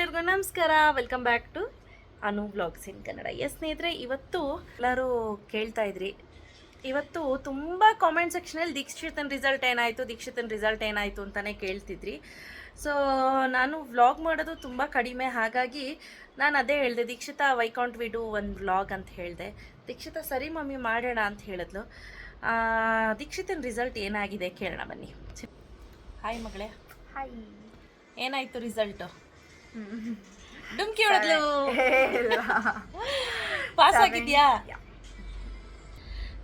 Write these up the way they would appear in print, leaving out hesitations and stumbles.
ಎಲ್ಲರಿಗೂ ನಮಸ್ಕಾರ. Welcome back to Anu vlogs in Kannada. ಸ್ನೇಹಿತರೆ, ಇವತ್ತು ಎಲ್ಲರೂ ಕೇಳ್ತಾ ಇದ್ರಿ, ಇವತ್ತು ತುಂಬ ಕಾಮೆಂಟ್ ಸೆಕ್ಷನಲ್ಲಿ ದೀಕ್ಷಿತನ ರಿಸಲ್ಟ್ ಏನಾಯಿತು ಅಂತಲೇ ಕೇಳ್ತಿದ್ರಿ. ಸೊ ನಾನು ವ್ಲಾಗ್ ಮಾಡೋದು ತುಂಬ ಕಡಿಮೆ, ಹಾಗಾಗಿ ನಾನು ಅದೇ ಹೇಳಿದೆ, Dikshita why can't we do ಒಂದು ವ್ಲಾಗ್ ಅಂತ ಹೇಳಿದೆ. ದೀಕ್ಷಿತಾ ಸರಿ ಮಮ್ಮಿ ಮಾಡೋಣ ಅಂತ ಹೇಳಿದ್ಲು. ದೀಕ್ಷಿತನ ರಿಸಲ್ಟ್ ಏನಾಗಿದೆ ಕೇಳೋಣ ಬನ್ನಿ. ಹಾಯ್ ಮಗಳೇ. ಹಾಯ್. ಏನಾಯಿತು ರಿಸಲ್ಟು? ಡುಮ್ಕಿ ಹೊಡೆದ್ಲು. ಪಾಸ್ ಆಗಿದ್ಯಾ?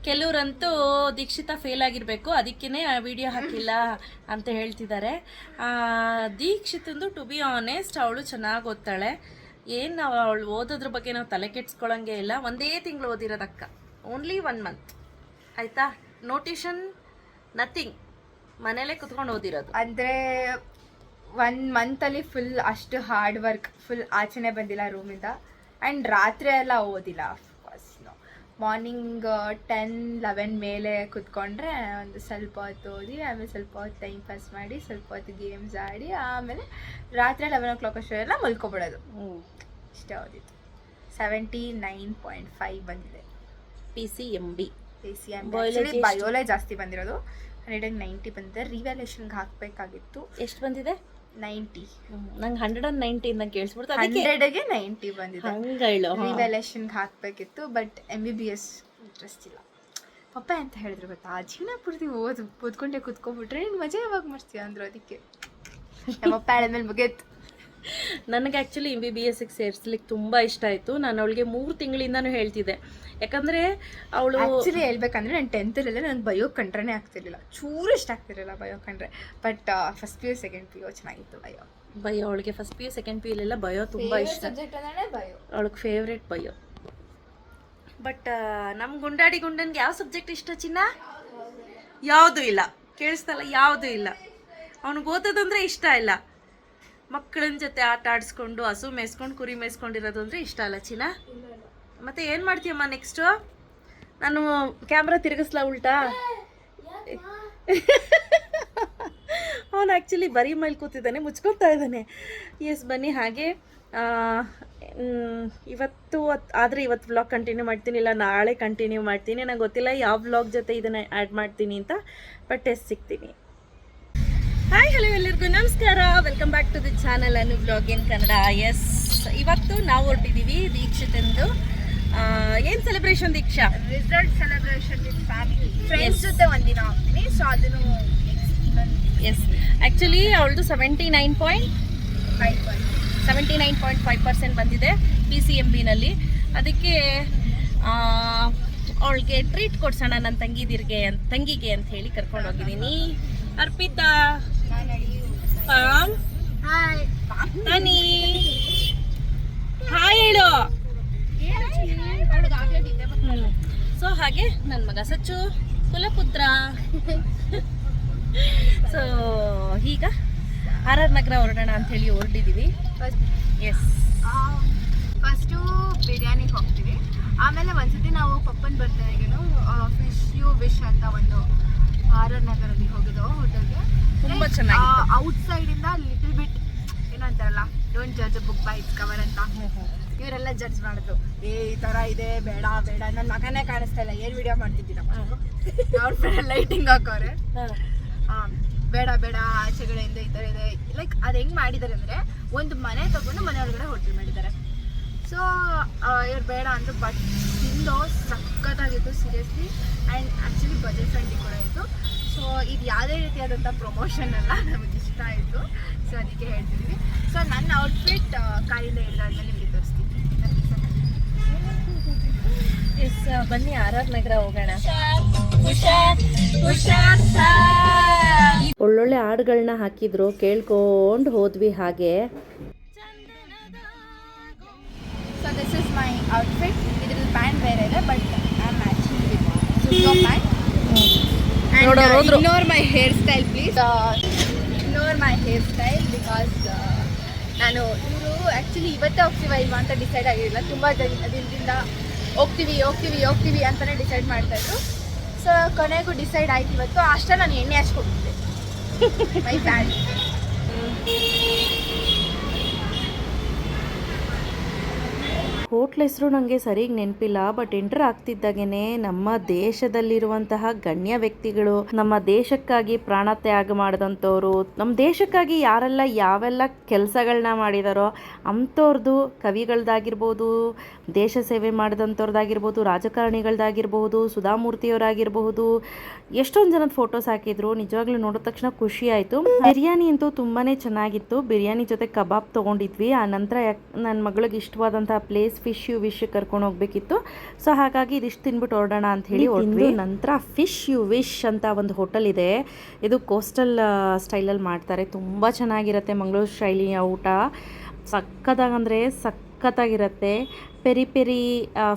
ಕೆಲವ್ರಂತೂ ದೀಕ್ಷಿತಾ ಫೇಲ್ ಆಗಿರಬೇಕು, ಅದಕ್ಕೇ ವಿಡಿಯೋ ಹಾಕಿಲ್ಲ ಅಂತ ಹೇಳ್ತಿದ್ದಾರೆ. ದೀಕ್ಷಿತಂದು ಟು ಬಿ ಆನೆಸ್ಟ್ ಅವಳು ಚೆನ್ನಾಗಿ ಓದ್ತಾಳೆ. ಏನು ನಾವು ಅವಳು ಓದೋದ್ರ ಬಗ್ಗೆ ನಾವು ತಲೆ ಕೆಡ್ಸ್ಕೊಳ್ಳೋಂಗೆ ಇಲ್ಲ. ಒಂದೇ ತಿಂಗಳು ಓದಿರೋದಕ್ಕ, ಓನ್ಲಿ 1 ಮಂತ್ ಆಯಿತಾ. ನೋ ಟ್ಯೂಷನ್, ನಥಿಂಗ್, ಮನೇಲೇ ಕುತ್ಕೊಂಡು ಓದಿರೋದು. ಅಂದರೆ 1 ಮಂತಲ್ಲಿ ಫುಲ್ ಅಷ್ಟು ಹಾರ್ಡ್ ವರ್ಕ್, ಫುಲ್ ಆಚೆನೆ ಬಂದಿಲ್ಲ ರೂಮಿಂದ. ಆ್ಯಂಡ್ ರಾತ್ರಿ ಎಲ್ಲ ಓದಿಲ್ಲ. ಅಫ್ಕೋರ್ಸ್ ಮಾರ್ನಿಂಗ್ 10-11 ಮೇಲೆ ಕುತ್ಕೊಂಡ್ರೆ ಒಂದು ಸ್ವಲ್ಪ ಹೊತ್ತು ಓದಿ, ಆಮೇಲೆ ಸ್ವಲ್ಪ ಹೊತ್ತು ಟೈಮ್ ಪಾಸ್ ಮಾಡಿ, ಸ್ವಲ್ಪ ಹೊತ್ತು ಗೇಮ್ಸ್ ಆಡಿ, ಆಮೇಲೆ ರಾತ್ರಿ 11 o'clock ಅಷ್ಟೆಲ್ಲ ಮಲ್ಕೊಬಿಡೋದು. ಇಷ್ಟೇ ಓದಿತ್ತು. 79.5 ಬಂದಿದೆ. PCMB ಬಯೋಲಜಿ ಜಾಸ್ತಿ ಬಂದಿರೋದು. 190 ಬಂದಿದೆ. ರಿವ್ಯಾಲ್ಯೂಷನ್ಗೆ ಹಾಕಬೇಕಾಗಿತ್ತು. ಎಷ್ಟು ಬಂದಿದೆ? 90. ನಂಗೆ 190 ಅಂತ ಕೇಳಿಸ್ಬಿಡ್ತು. 100ಗೆ 90 ಬಂದಿದೆ. ಹಂಗೇಳು. ರಿವ್ಯಾಲ್ಯೂಷನ್ಗೆ ಹಾಕಬೇಕಿತ್ತು. ಬಟ್ MBBS ಇಂಟ್ರೆಸ್ಟ್ ಇಲ್ಲ. ಪಪ್ಪ ಅಂತ ಹೇಳಿದ್ರು ಗೊತ್ತಾ, ಜೀವನ ಪೂರ್ತಿ ಓದ್ಕೊಂಡೆ ಕೂತ್ಕೊಂಡ್ಬಿಟ್ರೆ ನೀನು ಮಜಾ ಯಾವಾಗ ಮಾಡ್ತೀಯ ಅಂದರು. ಅದಕ್ಕೆ ಪಪ್ಪ ಹೇಳಿದ್ಮೇಲೆ ಮುಗಿಯಿತು. ನನಗೆ ಆ್ಯಕ್ಚುಲಿ MBBSಗೆ ಸೇರಿಸ್ಲಿಕ್ಕೆ ತುಂಬ ಇಷ್ಟ ಆಯಿತು. ನಾನು ಅವಳಿಗೆ 3 ತಿಂಗಳಿಂದನೂ ಹೇಳ್ತಿದ್ದೆ. ಯಾಕಂದರೆ ಅವಳು ಆ್ಯಕ್ಚುಲಿ ಹೇಳ್ಬೇಕಂದ್ರೆ ನಾನು 10th ನನಗೆ ಬಯೋ ಕಂಡ್ರೇ ಆಗ್ತಿರ್ಲಿಲ್ಲ, ಚೂರು ಇಷ್ಟ ಆಗ್ತಿರಲಿಲ್ಲ ಬಯೋ ಕಂಡ್ರೆ. But first PU second PU ಚೆನ್ನಾಗಿತ್ತು. ಬಯೋ ಅವಳಿಗೆ ಫಸ್ಟ್ PU ಸೆಕೆಂಡ್ PUಲೆಲ್ಲ ಬಯೋ ತುಂಬ ಇಷ್ಟ. ಸಬ್ಜೆಕ್ಟ್ ಅಂದರೆ ಬಯೋ ಅವಳಿಗೆ ಫೇವ್ರೇಟ್ ಬಯೋ. ಬಟ್ ನಮ್ಮ ಗುಂಡನಿಗೆ ಯಾವ ಸಬ್ಜೆಕ್ಟ್ ಇಷ್ಟ ಚಿನ್ನ? ಯಾವುದೂ ಇಲ್ಲ. ಕೇಳಿಸ್ತಲ್ಲ, ಯಾವುದೂ ಇಲ್ಲ. ಅವ್ನಿಗೆ ಓದೋದಂದರೆ ಇಷ್ಟ ಇಲ್ಲ. ಮಕ್ಕಳನ್ನ ಜೊತೆ ಆಟ ಆಡಿಸ್ಕೊಂಡು, ಹಸು ಮೇಯಿಸ್ಕೊಂಡು, ಕುರಿ ಮೇಯಿಸ್ಕೊಂಡಿರೋದು ಅಂದರೆ ಇಷ್ಟ ಅಲ್ಲ ಚಿನ್ನ? ಮತ್ತೆ ಏನು ಮಾಡ್ತೀಯಮ್ಮ ನೆಕ್ಸ್ಟು? ನಾನು ಕ್ಯಾಮ್ರಾ ತಿರುಗಿಸ್ಲಾ ಉಲ್ಟಾ? ಅವನು ಆ್ಯಕ್ಚುಲಿ ಬರೀ ಮೇಲೆ ಕೂತಿದ್ದಾನೆ, ಮುಚ್ಕೊತಾ ಇದ್ದಾನೆ. ಎಸ್, ಬನ್ನಿ. ಹಾಗೆ ಇವತ್ತು ಇವತ್ತು ವ್ಲಾಗ್ ಕಂಟಿನ್ಯೂ ಮಾಡ್ತೀನಿ, ಇಲ್ಲ ನಾಳೆ ಕಂಟಿನ್ಯೂ ಮಾಡ್ತೀನಿ. ನಂಗೆ ಗೊತ್ತಿಲ್ಲ ಯಾವ ವ್ಲಾಗ್ ಜೊತೆ ಇದನ್ನು ಆ್ಯಡ್ ಮಾಡ್ತೀನಿ ಅಂತ. ಬಟ್ ಸಿಗ್ತೀನಿ. ಹಾಯ್, ಹಲೋ, ಎಲ್ಲರಿಗೂ ನಮಸ್ಕಾರ. Welcome back to the channel Anu vlog in Kannada. Yes, ಇವತ್ತು ನಾವು ಹೊರಟಿದ್ದೀವಿ ದೀಕ್ಷಿತಂದು. ಏನು celebration Deeksha? Result celebration with family, friends ಜೊತೆ ಒಂದಿನ ಹೋಗ್ತೀನಿ. ಸೊ ಅದನ್ನು ಎಸ್, ಆ್ಯಕ್ಚುಲಿ ಅವಳದು 79.5% ಬಂದಿದೆ PCMBನಲ್ಲಿ. ಅದಕ್ಕೆ ಅವಳಿಗೆ ಟ್ರೀಟ್ ಕೊಡ್ಸೋಣ ನನ್ನ ತಂಗಿಗೆ ಅಂತ ಹೇಳಿ ಕರ್ಕೊಂಡು ಹೋಗಿದ್ದೀನಿ. ಅರ್ಪಿತಾ, ಪಾಮ್, ನಾನಿ, ಹಾಯ್ ಹೇಳು. ಸೊ ಹಾಗೆ ನನ್ನ ಮಗ ಸಚ್ಚು, ಕುಲಪುತ್ರ. ಸೊ ಈಗ RR ನಗರ ಹೊರಡೋಣ ಅಂಥೇಳಿ ಹೊರಟಿದ್ದೀವಿ. ಎಸ್, ಫಸ್ಟು ಬಿರಿಯಾನಿಗೆ ಹೋಗ್ತೀವಿ. ಆಮೇಲೆ ಒಂದ್ಸತಿ ನಾವು ಪಪ್ಪನ ಬರ್ತಡೆಗೇನು ವಿಶ್ ಅಂತ ಒಂದು RR ನಗರಲ್ಲಿ ಹೋಗಿದ್ದೆವು ಹೋಟೆಲ್ಗೆ. ತುಂಬ ಚೆನ್ನಾಗಿತ್ತು. ಔಟ್ಸೈಡಿಂದ ಲಿಟಲ್ ಬಿಟ್ ಏನೋ ಅಂತಾರಲ್ಲ, don't judge a book by it's cover ಅಂತ. ಇವರೆಲ್ಲ ಜಡ್ಜ್ ಮಾಡಿದ್ರು, ಈ ಥರ ಇದೆ, ಬೇಡ ಬೇಡ. ನನ್ನ ಮಗನೇ ಕಾಣಿಸ್ತಾ ಇಲ್ಲ, ಏನು ವಿಡಿಯೋ ಮಾಡ್ತಿದ್ದೀನಪ್ಪ. ಅವ್ರ ಲೈಟಿಂಗ್ ಹಾಕೋರೆ, ಬೇಡ ಬೇಡ, ಆಚೆಗಡೆಯಿಂದ ಈ ಥರ ಇದೆ. ಲೈಕ್ ಅದು ಹೆಂಗೆ ಮಾಡಿದ್ದಾರೆ ಅಂದರೆ, ಒಂದು ಮನೆ ತಗೊಂಡು ಮನೆ ಒಳಗಡೆ ಹೋಟೆಲ್ ಮಾಡಿದ್ದಾರೆ. ಸೊ ಇವ್ರು ಬೇಡ ಅಂದರು. ಬಟ್ ತಿಂದು ಸಖತ್ತಾಗಿತ್ತು seriously. And actually budget friendly ಕೂಡ ಇತ್ತು. ಸೊ ಇದು ಯಾವುದೇ ರೀತಿಯಾದಂಥ ಪ್ರಮೋಷನ್ ಅಲ್ಲ, ನಮಗೆ ಇಷ್ಟ ಆಯಿತು. ಸೊ ಅದಕ್ಕೆ ಹೇಳ್ತಿದ್ವಿ. ಸೊ ನನ್ನ ಔಟ್ಫಿಟ್ ಕಾಯಿಂದ ಹಿಡಿದಾದ್ಮೇಲೆ ನಿಮಗೆ ತೋರಿಸ್ತೀನಿ. ಎಸ್, ಬನ್ನಿ RR ನಗರ ಹೋಗೋಣ. ಒಳ್ಳೊಳ್ಳೆ ಹಾಡುಗಳನ್ನ ಹಾಕಿದ್ರು, ಕೇಳ್ಕೊಂಡು ಹೋದ್ವಿ. ಹಾಗೆ so this is my outfit. ಇದ್ರಲ್ಲಿ ಪ್ಯಾಂಟ್ ಬೇರೆ ಇದೆ, but I am matching with pant. Ignore my hair style please. Ignore my hair style because ನಾನು ಇವರು ಆ್ಯಕ್ಚುಲಿ ಇವತ್ತೇ ಹೋಗ್ತೀವ ಇಲ್ವಾ ಅಂತ ಡಿಸೈಡ್ ಆಗಿರಲಿಲ್ಲ. ತುಂಬ ದಿನದಿಂದ ಹೋಗ್ತೀವಿ ಅಂತಲೇ ಡಿಸೈಡ್ ಮಾಡ್ತಾಯಿದ್ರು. ಸೊ ಕೊನೆಗೂ ಡಿಸೈಡ್ ಆಯ್ತು ಇವತ್ತು. ಅಷ್ಟೇ ನಾನು ಎಣ್ಣೆ ಹಚ್ಕೊಬಿಟ್ಟಿದ್ದೆ. ಮೈ ಬ್ಯಾಡ್. ಹೋಟ್ಲ್ ಹೆಸರು ನನಗೆ ಸರಿಯಾಗಿ ನೆನಪಿಲ್ಲ, ಬಟ್ ಎಂಟರ್ ಆಗ್ತಿದ್ದಾಗೇ ನಮ್ಮ ದೇಶದಲ್ಲಿರುವಂತಹ ಗಣ್ಯ ವ್ಯಕ್ತಿಗಳು, ನಮ್ಮ ದೇಶಕ್ಕಾಗಿ ಪ್ರಾಣ ತ್ಯಾಗ ಮಾಡಿದಂಥವ್ರು, ನಮ್ಮ ದೇಶಕ್ಕಾಗಿ ಯಾರೆಲ್ಲ ಯಾವೆಲ್ಲ ಕೆಲಸಗಳನ್ನ ಮಾಡಿದಾರೋ ಅಂಥವ್ರದ್ದು, ಕವಿಗಳದ್ದಾಗಿರ್ಬೋದು, ದೇಶ ಸೇವೆ ಮಾಡಿದಂಥವ್ರದ್ದಾಗಿರ್ಬೋದು, ರಾಜಕಾರಣಿಗಳದ್ದಾಗಿರ್ಬೋದು, ಸುಧಾಮೂರ್ತಿಯವರಾಗಿರಬಹುದು, ಎಷ್ಟೊಂದು ಜನದ ಫೋಟೋಸ್ ಹಾಕಿದ್ರು. ನಿಜವಾಗ್ಲೂ ನೋಡಿದ ತಕ್ಷಣ ಖುಷಿ ಆಯಿತು. ಬಿರಿಯಾನಿ ಅಂತೂ ತುಂಬಾ ಚೆನ್ನಾಗಿತ್ತು. ಬಿರಿಯಾನಿ ಜೊತೆ ಕಬಾಬ್ ತೊಗೊಂಡಿದ್ವಿ. ಆ ನಂತರ ನನ್ನ ಮಗಳಿಗೆ ಇಷ್ಟವಾದಂಥ ಪ್ಲೇಸ್ ಫಿಶ್ ಯು ವಿಶ್ ಕರ್ಕೊಂಡು ಹೋಗ್ಬೇಕಿತ್ತು. ಸೊ ಹಾಗಾಗಿ ಇದಿಷ್ಟು ತಿನ್ಬಿಟ್ಟು ಹೊರಡೋಣ ಅಂತ ಹೇಳಿ ಹೊರಟ್ವಿ. ನಂತರ ಫಿಶ್ ಯು ವಿಶ್ ಅಂತ ಒಂದು ಹೋಟೆಲ್ ಇದೆ. ಇದು ಕೋಸ್ಟಲ್ ಸ್ಟೈಲಲ್ಲಿ ಮಾಡ್ತಾರೆ. ತುಂಬ ಚೆನ್ನಾಗಿರುತ್ತೆ. ಮಂಗಳೂರು ಶೈಲಿಯ ಊಟ ಸಕ್ಕತ್ತಾಗಂದರೆ ಸಕ್ಕತ್ತಾಗಿರುತ್ತೆ. ಪೆರಿ ಪೆರಿ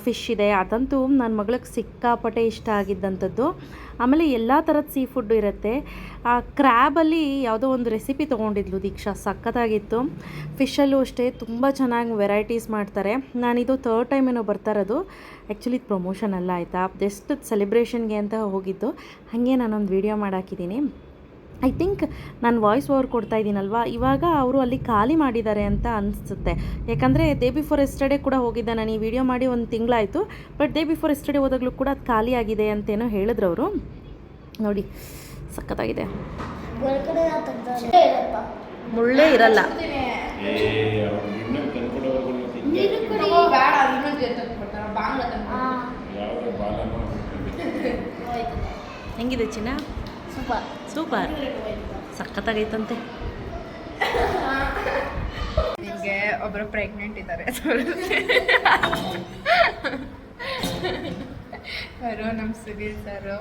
ಫಿಶ್ ಇದೆ, ಅದಂತೂ ನನ್ನ ಮಗಳಿಗೆ ಸಿಕ್ಕಾಪಟ್ಟೆ ಇಷ್ಟ ಆಗಿದ್ದಂಥದ್ದು. ಆಮೇಲೆ ಎಲ್ಲ ಥರದ ಸೀ ಫುಡ್ಡು ಇರುತ್ತೆ. ಕ್ರ್ಯಾಬಲ್ಲಿ ಯಾವುದೋ ಒಂದು ರೆಸಿಪಿ ತೊಗೊಂಡಿದ್ಲು ದೀಕ್ಷಾ, ಸಕ್ಕತ್ತಾಗಿತ್ತು. ಫಿಶಲ್ಲೂ ಅಷ್ಟೇ ತುಂಬ ಚೆನ್ನಾಗಿ ವೆರೈಟೀಸ್ ಮಾಡ್ತಾರೆ. ನಾನಿದು 3rd ಟೈಮ್ ಏನೋ ಬರ್ತಾ ಇರೋದು. ಆ್ಯಕ್ಚುಲಿ ಇದು ಪ್ರಮೋಷನ್ ಅಲ್ಲ ಆಯಿತಾ, ಜಸ್ಟ್ ಸೆಲೆಬ್ರೇಷನ್ಗೆ ಅಂತ ಹೋಗಿದ್ದು. ಹಾಗೆ ನಾನೊಂದು ವೀಡಿಯೋ ಮಾಡಾಕಿದ್ದೀನಿ. ಐ ಥಿಂಕ್ ನಾನು ವಾಯ್ಸ್ ಓವರ್ ಕೊಡ್ತಾ ಇದ್ದೀನಲ್ವ, ಇವಾಗ ಅವರು ಅಲ್ಲಿ ಖಾಲಿ ಮಾಡಿದ್ದಾರೆ ಅಂತ ಅನಿಸುತ್ತೆ. ಯಾಕಂದರೆ ಡೇ ಬಿಫೋರ್ ಎಸ್ಟರ್ಡೇ ಕೂಡ ಹೋಗಿದ್ದೆ ನಾನು. ಈ ವಿಡಿಯೋ ಮಾಡಿ 1 ತಿಂಗಳಾಯಿತು, ಬಟ್ ಡೇ ಬಿಫೋರ್ ಎಸ್ಟರ್ಡೇ ಹೋದಾಗಲೂ ಕೂಡ ಅದು ಖಾಲಿ ಆಗಿದೆ ಅಂತೇನೋ ಹೇಳಿದ್ರು ಅವರು. ನೋಡಿ ಸಖತ್ತಾಗಿದೆ. ಮುಳ್ಳೇ ಇರಲ್ಲ. ಹೆಂಗಿದೆ ಚಿನ್ನ? ಸೂಪರ್, ಸಖತ್ತಾಗೈತಂತೆ. ನಿಮಗೆ ಒಬ್ಬರು ಪ್ರೆಗ್ನೆಂಟ್ ಇದ್ದಾರೆ, ಅವರು ನಮ್ಮ ಸುನೀಲ್ ಸರು.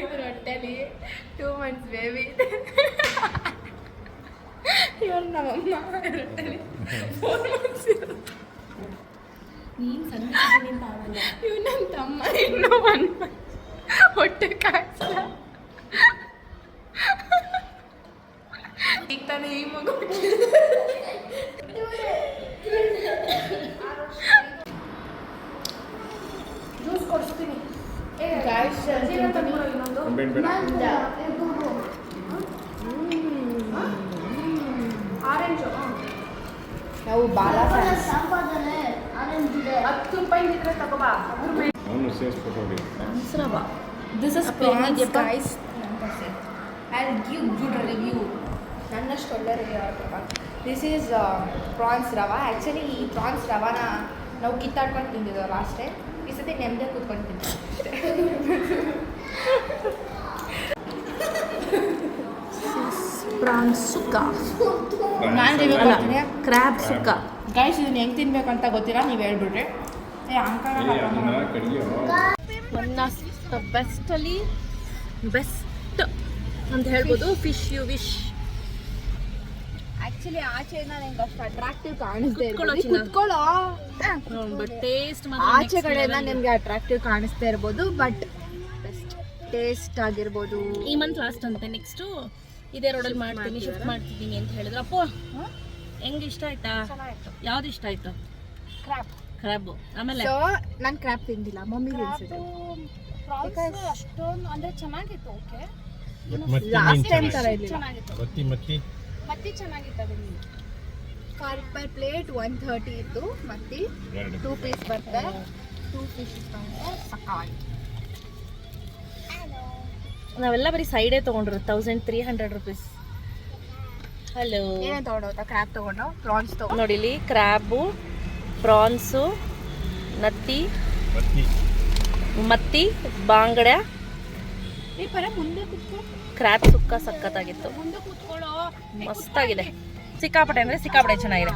ಇವ್ರ ಹೊಟ್ಟೆಲಿ 2 months ಬೇಬಿ. ಇವ್ರು ನಮ್ಮಮ್ಮ ಹೊಟ್ಟೆಲಿ 4 months ಇರುತ್ತೆ. ಇವ್ ನನ್ನ ತಮ್ಮ ಇನ್ನೂ 1 month ಹೊಟ್ಟೆ ಕಾಯಿಸಲ್ಲ. ಈಗ ತಾನೇ ಈ ಮಗು ಜ್ಯೂಸ್ ಕೊಡಿಸ್ತೀನಿ. ಆರೆಂಜು ನಾವು ಬಾಲ 10 ರೂಪಾಯಿ ಇದ್ರೆ ತಗೋಬಾ. This is prawns, guys. I'll give good review. ನನ್ನಷ್ಟು ಒಳ್ಳೆ ರಿವ್ಯೂ ಆಗಬೇಕ. This is prawns rava. Actually ಈ ಪ್ರಾನ್ಸ್ ರವಾನ ನಾವು ಕಿತ್ತಾಡ್ಕೊಂಡು ತಿಂದಿದ್ದೆವು ಲಾಸ್ಟ್ ಟೈಮ್. ಈ ಸತಿ ನೆಮ್ಮದಿ ಕೂತ್ಕೊಂಡು ತಿಂತೀವಿ. ಪ್ರಾನ್ಸ್ ಸುಕ್ಕ, ನಾನು ರಿವ್ಯೂ ಮಾಡ್ತೀನಿ. ಕ್ರ್ಯಾಬ್ ಸುಕ್ಕ. ಗೈಸ್ ಇದನ್ನ ಹೆಂಗೆ ತಿನ್ಬೇಕಂತ ಗೊತ್ತಿಲ್ಲ, ನೀವು ಹೇಳ್ಬಿಡ್ರಿ. ಒನ್ ಆಫ್ ದ ಬೆಸ್ಟಲ್ಲಿ ಬೆಸ್ಟ್ ಅಂತ ಹೇಳ್ಬೋದು ಫಿಶ್ ಯು ವಿಶ್. ಆ್ಯಕ್ಚುಲಿ ಆಚೆಯಿಂದ ನಂಗೆ ಅಷ್ಟು ಅಟ್ರಾಕ್ಟಿವ್ ಕಾಣಿಸ್ತಾ ಕುತ್ಕೊಳ್ಳೋ ಇರ್ಬೋದು. ಚಿನ್ನ. ಕುತ್ಕೊಳ್ಳೋ ಬಟ್ ಟೇಸ್ಟ್ ಆಚೆ ಕಡೆಯಿಂದ ನಿಮಗೆ ಅಟ್ರಾಕ್ಟಿವ್ ಕಾಣಿಸ್ತಾ ಇರ್ಬೋದು, ಬಟ್ ಟೇಸ್ಟ್ ಆಗಿರ್ಬೋದು. ಈ ಮಂತ್ ಲಾಸ್ಟ್ ಅಂತೆ. ನೆಕ್ಸ್ಟು ಇದೇ ರೋಡಲ್ಲಿ ಮಾಡ್ತೀನಿ, ಶಿಫ್ಟ್ ಮಾಡ್ತಿದ್ದೀನಿ ಅಂತ ಹೇಳಿದ್ರು. ಅಪ್ಪೋ ಹೆಂಗೆ ಇಷ್ಟ ಆಯ್ತಾ? ಯಾವ್ದು ಇಷ್ಟ ಆಯ್ತು? ಕ್ರ್ಯಾಬು. ಆಮೇಲೆ ಸೊ ನಾನು ಕ್ರ್ಯಾಬ್ ತಿಂದಿಲ್ಲ, ಮಮ್ಮಿ ತಿನ್ಸಿದ್ರು. ಅಷ್ಟೊಂದು ಅಂದ್ರೆ ಚೆನ್ನಾಗಿತ್ತು. ಓಕೆ, ಲಾಸ್ಟ್ ಟೈಮ್ ಥರ ಇರಲಿಲ್ಲ. ಮತ್ತೆ ಚೆನ್ನಾಗಿತ್ತು ಅದು. ಪರ್ ಪ್ಲೇಟ್ 130 ಇತ್ತು. ಮತ್ತೆ 2 ಪೀಸ್ ಬರುತ್ತೆ, 2 ಫಿಶಸ್ ಬರುತ್ತೆ. ಸಕ್ಕತ್ತಾಗಿತ್ತು. ನಾವೆಲ್ಲ ಬರೀ ಸೈಡೇ ತೊಗೊಂಡ್ರು 1300 ರೂಪೀಸ್. ಹಲೋ, ಏನೇನು ತೊಗೊಂಡೋಗ್ತಾ? ಕ್ರ್ಯಾಬ್ ತೊಗೊಂಡು, ಪ್ರಾನ್ಸ್ ತೊಗೊಂಡು. ನೋಡಿ ಇಲ್ಲಿ ಕ್ರ್ಯಾಬು, ಪ್ರಾನ್ಸು, ನತ್ತಿ, ಮತ್ತಿ, ಬಾಂಗಡೆ, ಈ ಪರ ಮುಂದೆ ಕೂತ್ಕೊ, ಕ್ರ್ಯಾಬ್ ಸುಕ್ಕ ಸಖತ್ತಾಗಿತ್ತು. ಮುಂದೆ ಕೂತ್ಕೊಳ್ಳೋ. ಮಸ್ತಾಗಿದೆ. ಸಿಕ್ಕಾಪಟ್ಟೆ ಅಂದರೆ ಸಿಕ್ಕಾಪಟ್ಟೆ ಚೆನ್ನಾಗಿದೆ.